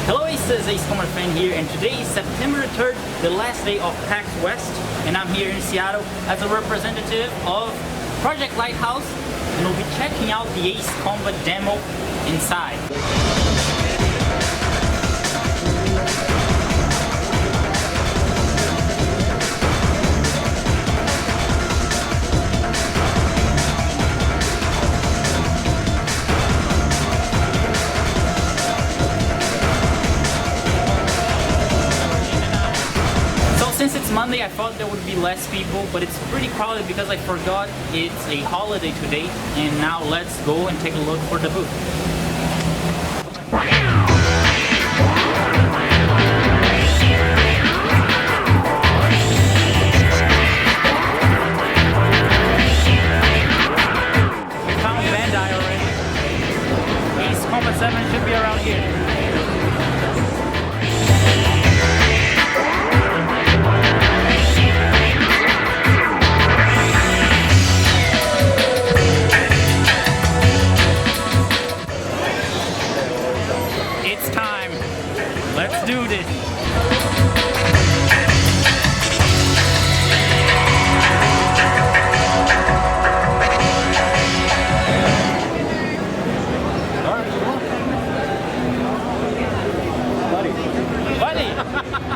Hello Aces, Ace Combat Fan here, and today is September 3rd, the last day of Pax West, and I'm here in Seattle as a representative of Project Lighthouse, and we'll be checking out the Ace Combat demo inside. Since it's Monday, I thought there would be less people, but it's pretty crowded because I forgot it's a holiday today. And now let's go and take a look for the booth. We found Bandai already. Ace Combat 7 should be around here. Let's do this. Buddy,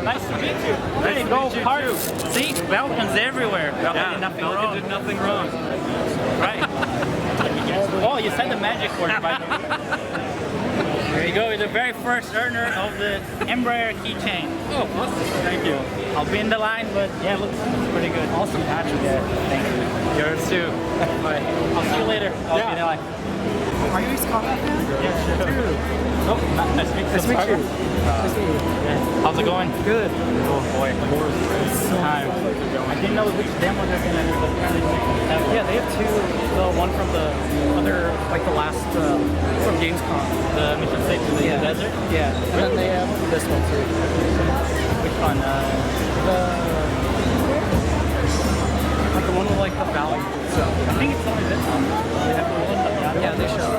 nice to meet you. There you go, parts. See, Falcons everywhere. Falcon did nothing wrong. Did nothing wrong. Right. Oh, you said the magic word, by the way. There you go, you're the very first earner of the Embraer keychain. Oh, awesome. Thank you. I'll be in the line, but yeah, looks pretty good. Awesome patches. Yeah, thank you. Yours too. Bye. I'll see you later. I'll be in the line. Are you Ace Combat fan? Yeah, sure. Oh, nice to meet you. Nice to meet you. Nice to meet you. Yeah. How's it going? Good. Oh boy. Time. I didn't know which demo they're gonna do, but apparently they have. Yeah, they have two. The one from the other, like the last from Gamescom. The Mission 6 in the desert? Yeah. And then they have this one too. Which one? Like the one with like the valley. So I think it's only this one. They have the one that yeah, they show.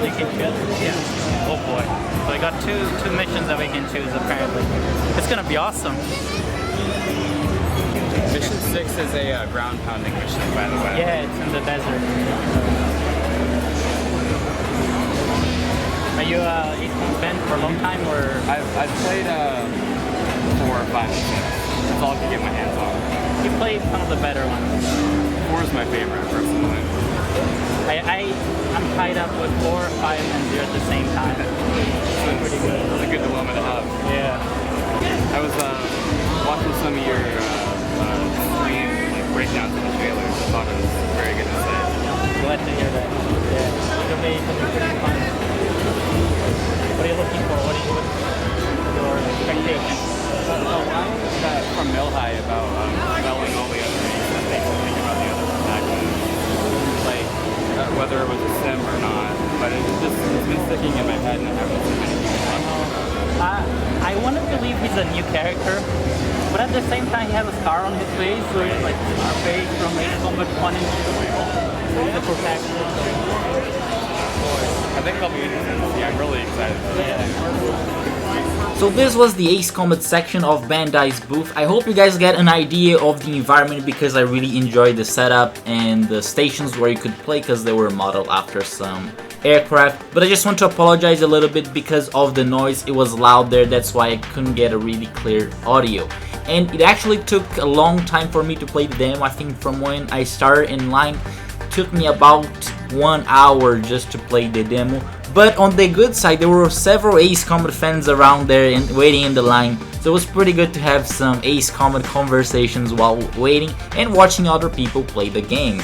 you can choose. Yeah. Oh boy. So I got two missions that we can choose apparently. It's gonna be awesome. Mission 6 is a ground pounding mission, by the way. Yeah, it's in the desert. Are you Ace Combat fan for a long time, or? I've played 4 or 5 missions. That's all I can get my hands on. You played some of the better ones. 4 is my favorite, personally. I'm tied up with 4, 5, and 0 at the same time. It's pretty good. It's a good dilemma to have. Yeah. I was watching some of your like breakdowns of the trailers. I thought it was very good to say. Glad to hear that. Yeah. It'll be pretty fun. What are you looking for? What's your expectation? The line from Milhigh about spelling all the other names and think about the other protagonists, like whether it was a sim or not, but it's been sticking in my head and I haven't seen many people talking about it. I want to believe he's a new character, but at the same time he has a scar on his face, so it's like Scarface from Ace Combat 1 and 2. The protagonist. I think it'll be interesting to see. I'm really excited. Yeah. So this was the Ace Combat section of Bandai's booth. I hope you guys get an idea of the environment because I really enjoyed the setup and the stations where you could play because they were modeled after some aircraft. But I just want to apologize a little bit because of the noise. It was loud there, that's why I couldn't get a really clear audio. And it actually took a long time for me to play the demo. I think from when I started in line, it took me about 1 hour just to play the demo. But on the good side, there were several Ace Combat fans around there and waiting in the line, so it was pretty good to have some Ace Combat conversations while waiting and watching other people play the game.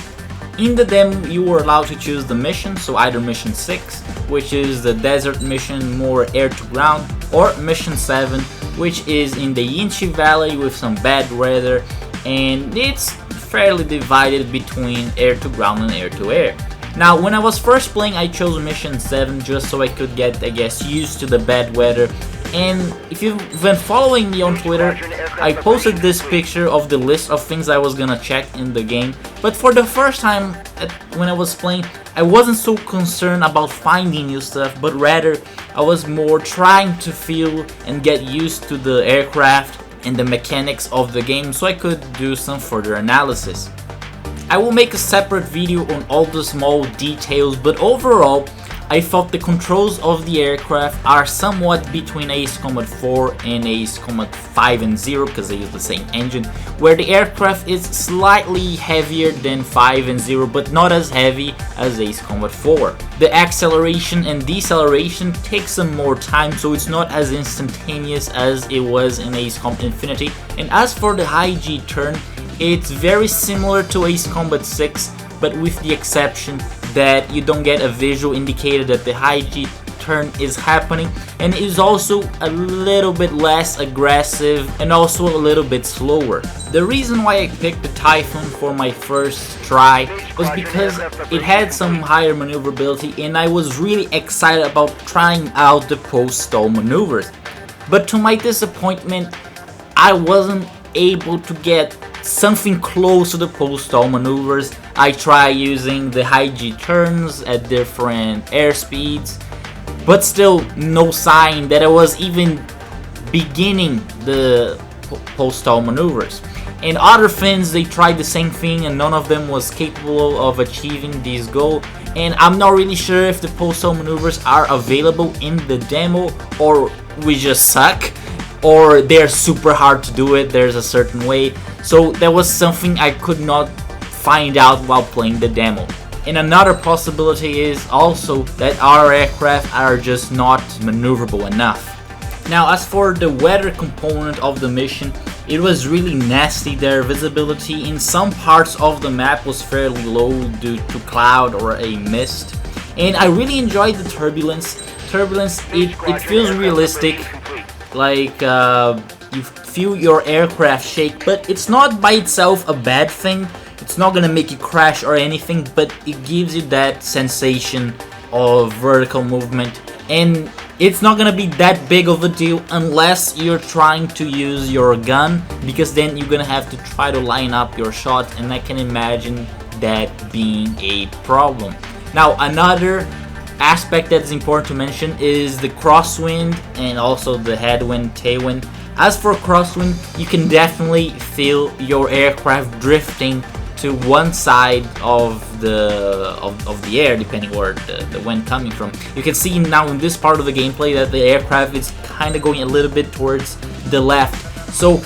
In the demo, you were allowed to choose the mission, so either Mission 6, which is the desert mission more air to ground, or Mission 7, which is in the Yinchi Valley with some bad weather, and it's fairly divided between air to ground and air to air. Now, when I was first playing, I chose Mission 7 just so I could get, I guess, used to the bad weather And if you've been following me on Twitter, I posted this picture of the list of things I was gonna check in the game. But for the first time when I was playing, I wasn't so concerned about finding new stuff, but rather I was more trying to feel and get used to the aircraft and the mechanics of the game so I could do some further analysis. I will make a separate video on all the small details, but overall I thought the controls of the aircraft are somewhat between Ace Combat 4 and Ace Combat 5 and 0 because they use the same engine, where the aircraft is slightly heavier than 5 and 0 but not as heavy as Ace Combat 4. The acceleration and deceleration takes some more time, so it's not as instantaneous as it was in Ace Combat Infinity. And as for the high G turn, it's very similar to Ace Combat 6, but with the exception that you don't get a visual indicator that the high G turn is happening, and it is also a little bit less aggressive and also a little bit slower. The reason why I picked the Typhoon for my first try was because it had some higher maneuverability and I was really excited about trying out the post-stall maneuvers. But to my disappointment, I wasn't able to get something close to the post-stall maneuvers. I tried using the high G turns at different airspeeds, but still no sign that I was even beginning the post-stall maneuvers. And other fins, they tried the same thing and none of them was capable of achieving this goal. And I'm not really sure if the post-stall maneuvers are available in the demo, or we just suck, or they're super hard to do it, there's a certain way. So that was something I could not find out while playing the demo. And another possibility is also that our aircraft are just not maneuverable enough. Now as for the weather component of the mission, it was really nasty. Their visibility in some parts of the map was fairly low due to cloud or a mist. And I really enjoyed the turbulence. It feels realistic, like you feel your aircraft shake, but it's not by itself a bad thing. It's not gonna make you crash or anything, but it gives you that sensation of vertical movement, and it's not gonna be that big of a deal unless you're trying to use your gun, because then you're gonna have to try to line up your shot, and I can imagine that being a problem. Now another aspect that's important to mention is the crosswind and also the headwind, tailwind. As for crosswind, you can definitely feel your aircraft drifting to one side of the air, depending where the wind coming from. You can see now in this part of the gameplay that the aircraft is kind of going a little bit towards the left. So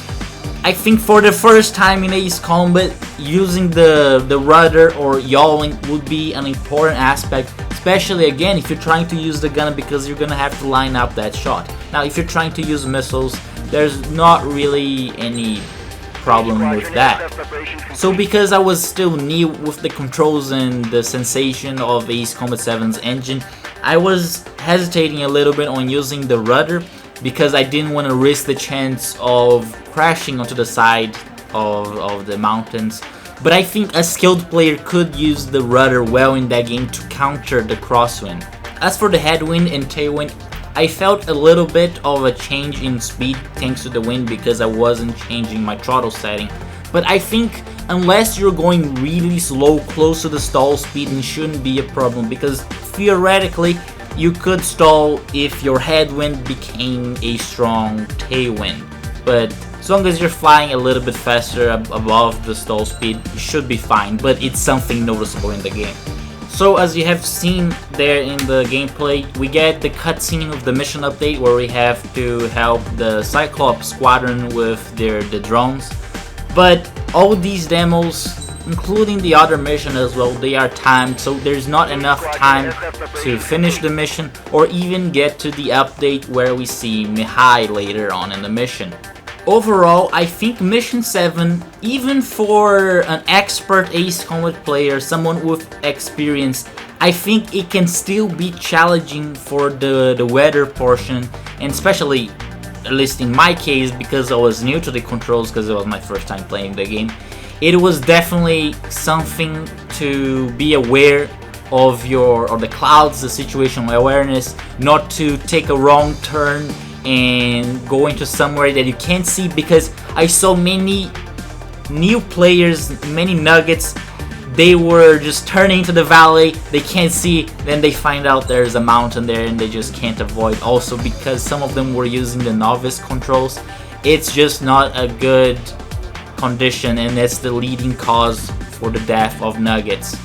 I think for the first time in Ace Combat, using the rudder or yawing would be an important aspect, especially again if you're trying to use the gun, because you're gonna have to line up that shot. Now if you're trying to use missiles, there's not really any problem with that. So because I was still new with the controls and the sensation of Ace Combat 7's engine, I was hesitating a little bit on using the rudder because I didn't want to risk the chance of crashing onto the side of the mountains. But I think a skilled player could use the rudder well in that game to counter the crosswind. As for the headwind and tailwind, I felt a little bit of a change in speed thanks to the wind because I wasn't changing my throttle setting. But I think unless you're going really slow close to the stall speed, it shouldn't be a problem, because theoretically you could stall if your headwind became a strong tailwind. But as long as you're flying a little bit faster above the stall speed, you should be fine, but it's something noticeable in the game. So as you have seen there in the gameplay, we get the cutscene of the mission update where we have to help the Cyclops squadron with the drones. But all these demos, including the other mission as well, they are timed, so there's not enough time to finish the mission or even get to the update where we see Mihai later on in the mission. Overall, I think Mission 7, even for an expert Ace Combat player, someone with experience, I think it can still be challenging for the weather portion, and especially, at least in my case, because I was new to the controls because it was my first time playing the game, it was definitely something to be aware of the clouds, the situational awareness, not to take a wrong turn and going to somewhere that you can't see, because I saw many new players, many Nuggets, they were just turning into the valley, they can't see, then they find out there's a mountain there and they just can't avoid. Also because some of them were using the novice controls, it's just not a good condition, and that's the leading cause for the death of Nuggets.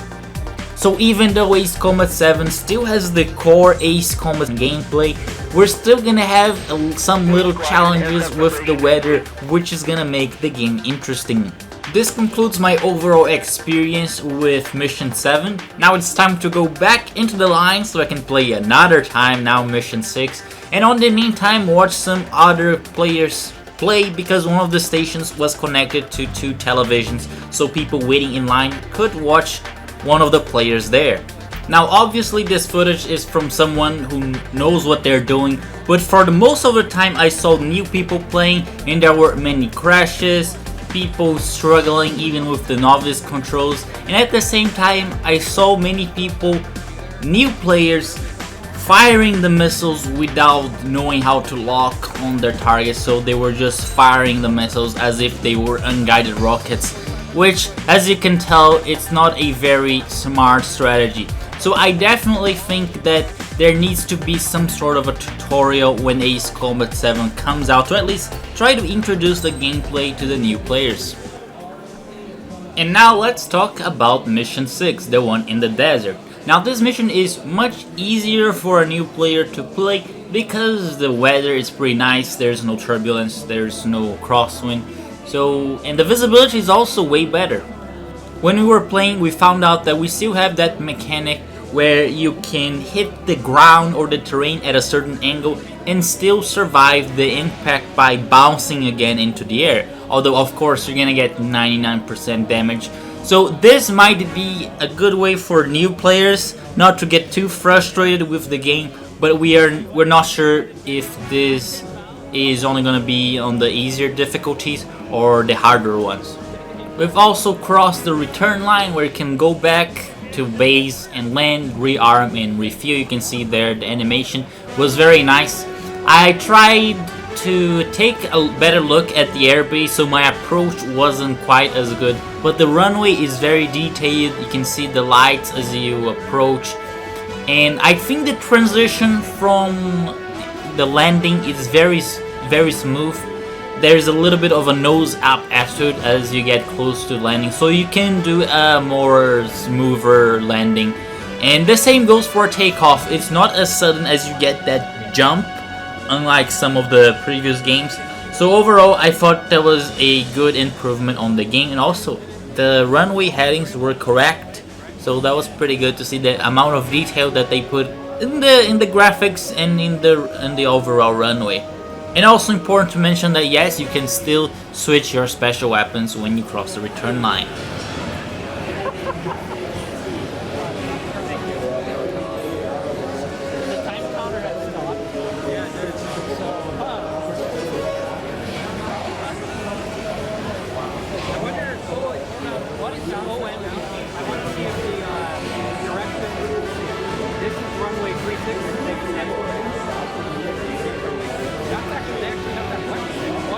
So even though Ace Combat 7 still has the core Ace Combat gameplay, we're still gonna have some little challenges with the weather, which is gonna make the game interesting. This concludes my overall experience with Mission 7. Now it's time to go back into the line so I can play another time, now Mission 6. And on the meantime, watch some other players play, because one of the stations was connected to 2 televisions, so people waiting in line could watch one of the players there. Now obviously this footage is from someone who knows what they're doing, but for the most of the time I saw new people playing, and there were many crashes, people struggling even with the novice controls, and at the same time I saw many people, new players, firing the missiles without knowing how to lock on their targets, so they were just firing the missiles as if they were unguided rockets, which, as you can tell, it's not a very smart strategy. So I definitely think that there needs to be some sort of a tutorial when Ace Combat 7 comes out, to at least try to introduce the gameplay to the new players. And now let's talk about Mission 6, the one in the desert. Now this mission is much easier for a new player to play because the weather is pretty nice, there's no turbulence, there's no crosswind, and the visibility is also way better. When we were playing, we found out that we still have that mechanic where you can hit the ground or the terrain at a certain angle and still survive the impact by bouncing again into the air. Although of course you're gonna get 99% damage. So this might be a good way for new players not to get too frustrated with the game, but we're not sure if this is only gonna be on the easier difficulties or the harder ones. We've also crossed the return line where you can go back to base and land, rearm and refuel. You can see there the animation was very nice. I tried to take a better look at the airbase, so my approach wasn't quite as good, but the runway is very detailed. You can see the lights as you approach, and I think the transition from the landing is very smooth. There's a little bit of a nose up attitude as you get close to landing, so you can do a more smoother landing. And the same goes for takeoff. It's not as sudden as you get that jump, unlike some of the previous games. So overall, I thought that was a good improvement on the game, and also the runway headings were correct. So that was pretty good to see the amount of detail that they put in the graphics and in the overall runway. And also important to mention that yes, you can still switch your special weapons when you cross the return line.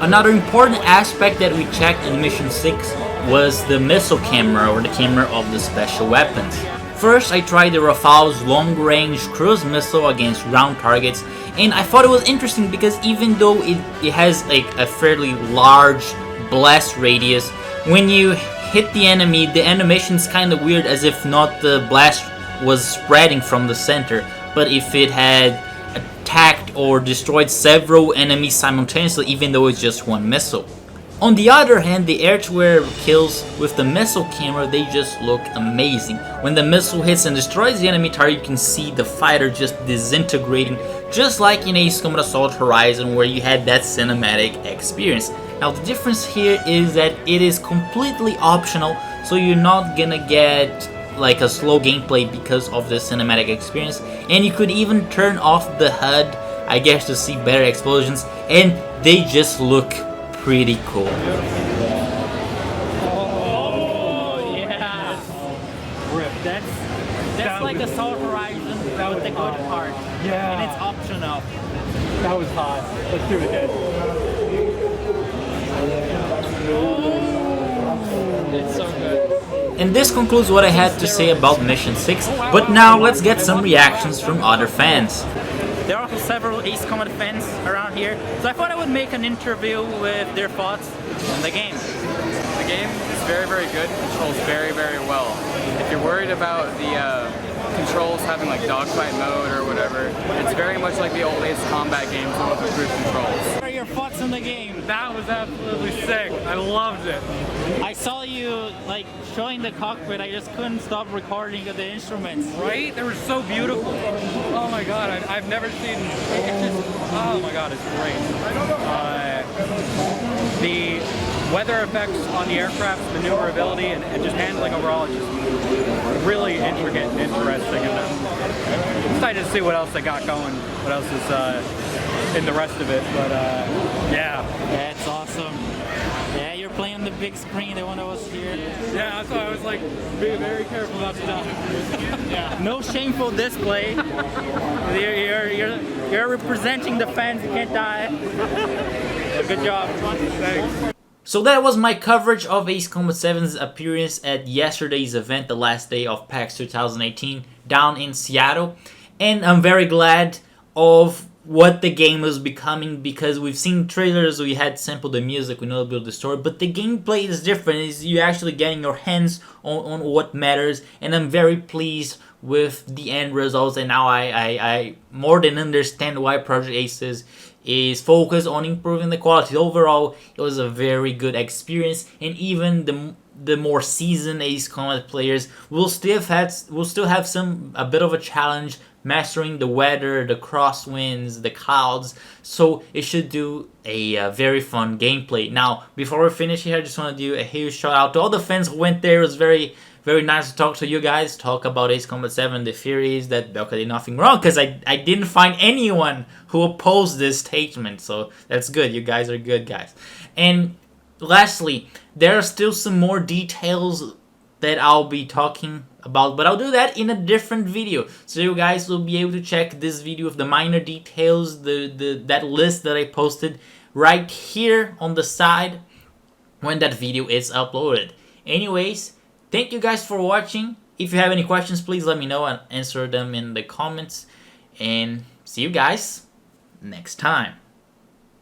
Another important aspect that we checked in Mission 6 was the missile camera, or the camera of the special weapons. First, I tried the Rafale's long-range cruise missile against ground targets, and I thought it was interesting because even though it has like a fairly large blast radius, when you hit the enemy, the animation's kind of weird, as if not the blast was spreading from the center, but if it had attacked or destroyed several enemies simultaneously, even though it's just one missile. On the other hand, the air-to-air kills with the missile camera, they just look amazing. When the missile hits and destroys the enemy target, you can see the fighter just disintegrating, just like in Ace Combat Assault Horizon, where you had that cinematic experience. Now the difference here is that it is completely optional, so you're not gonna get like a slow gameplay because of the cinematic experience, and you could even turn off the HUD, I guess, to see better explosions, and they just look pretty cool. Oh yeah! Rip. That's like Assault Horizon with the good part, Yeah. and it's optional. That was hot. Let's do it again. It's so good. And this concludes what I had to say about Mission 6, but now let's get some reactions from other fans. There are also several Ace Combat fans around here, so I thought I would make an interview with their thoughts on the game. The game is very, very good. Controls very, very well. If you're worried about the controls having like dogfight mode or whatever, it's very much like the old Ace Combat games with improved controls. What are your thoughts on the game? That was absolutely sick. I loved it. I saw you like showing the cockpit. I just couldn't stop recording of the instruments. Right? They were so beautiful. Oh my god, I've never seen. It's just, oh my god, it's great. The weather effects on the aircraft's maneuverability and just handling overall is just really intricate and interesting. And I'm excited to see what else they got going, what else is in the rest of it. But yeah. That's awesome. Yeah, you're playing on the big screen. They want us here. Yeah, that's why I was like, be very careful not to die. Yeah. No shameful display. You're representing the fans. You can't die. Good job. Thanks. So that was my coverage of Ace Combat 7's appearance at yesterday's event, the last day of PAX 2018, down in Seattle. And I'm very glad of what the game is becoming, because we've seen trailers, we had sampled the music, we know a bit of the story, but the gameplay is different. You're actually getting your hands on what matters, and I'm very pleased with the end results, and now I more than understand why Project Aces is focused on improving the quality. Overall, it was a very good experience, and even the more seasoned Ace Combat players will still have a bit of a challenge mastering the weather, the crosswinds, the clouds. So it should do a very fun gameplay. Now, before we finish here, I just want to do a huge shout out to all the fans who went there. It was very nice to talk to you guys, talk about Ace Combat 7, the theories that Belka did nothing wrong, because I didn't find anyone who opposed this statement, so that's good. You guys are good guys. And lastly, there are still some more details that I'll be talking about, but I'll do that in a different video, so you guys will be able to check this video with the minor details, that list that I posted right here on the side when that video is uploaded. Anyways, thank you guys for watching. If you have any questions, please let me know and answer them in the comments. And see you guys next time.